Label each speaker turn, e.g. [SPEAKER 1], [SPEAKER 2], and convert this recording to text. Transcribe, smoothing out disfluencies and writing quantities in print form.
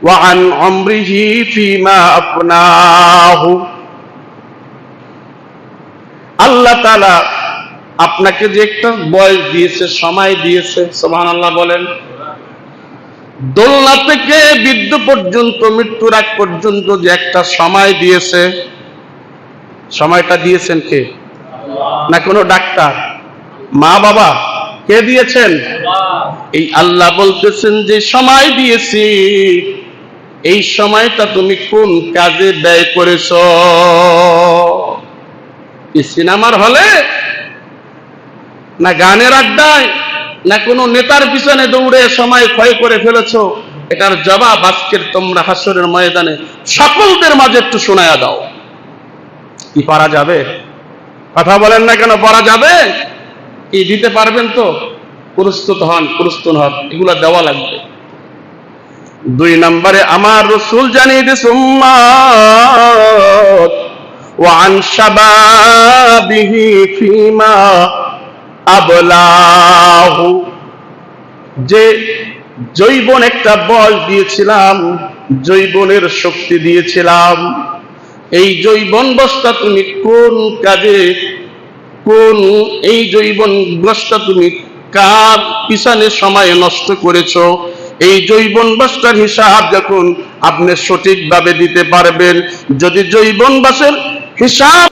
[SPEAKER 1] ওয়া আন উমরিহি ফীমা আফনাহু। আল্লাহ তাআলা আপনাকে যে একটা বয়স দিয়েছে, সময় দিয়েছে, সুবহানাল্লাহ বলেন, দোলনা থেকে বৃদ্ধ পর্যন্ত, মৃত্যুর আগ পর্যন্ত যে একটা সময় দিয়েছে, সময়টা দিয়েছেন কে? না কোনো ডাক্তার, মা বাবা? কে দিয়েছেন? এই আল্লাহ বলতেছেন যে সময় দিয়েছি, এই সময়টা তুমি কোন কাজে ব্যয় করেছ? সিনেমার হলে, না গানের আড্ডায়, না কোনো নেতার পিছনে দৌড়ে সময় ক্ষয় করে ফেলেছো? এটার জবাব আজকের তোমরা হাসরের ময়দানে সকলদের মাঝে একটু শোনায়া দাও। কি পারা যাবে? কথা বলেন না কেন? পারা যাবে? কি দিতে পারবেন তো? প্রস্তুত হন, প্রস্তুত হন, এগুলা দেওয়া লাগবে। 2 নম্বরে আমার রাসূল জানিয়ে দিয়েছে উম্মাত ওয়া আন শাবাবিহি ফীমা আবলাহু, যে যৌবন একটা বয়স দিয়েছিলাম, যৌবনের শক্তি দিয়েছিলাম, এই যৌবনবস্থা তুমি কোন কাজে, কোন এই যৌবনবস্থা তুমি কার পিছনে সময় নষ্ট করেছো? এই যৌবনবস্থার হিসাব যখন আপনি সঠিকভাবে দিতে পারবেন, যদি যৌবনবস্থার হিসাব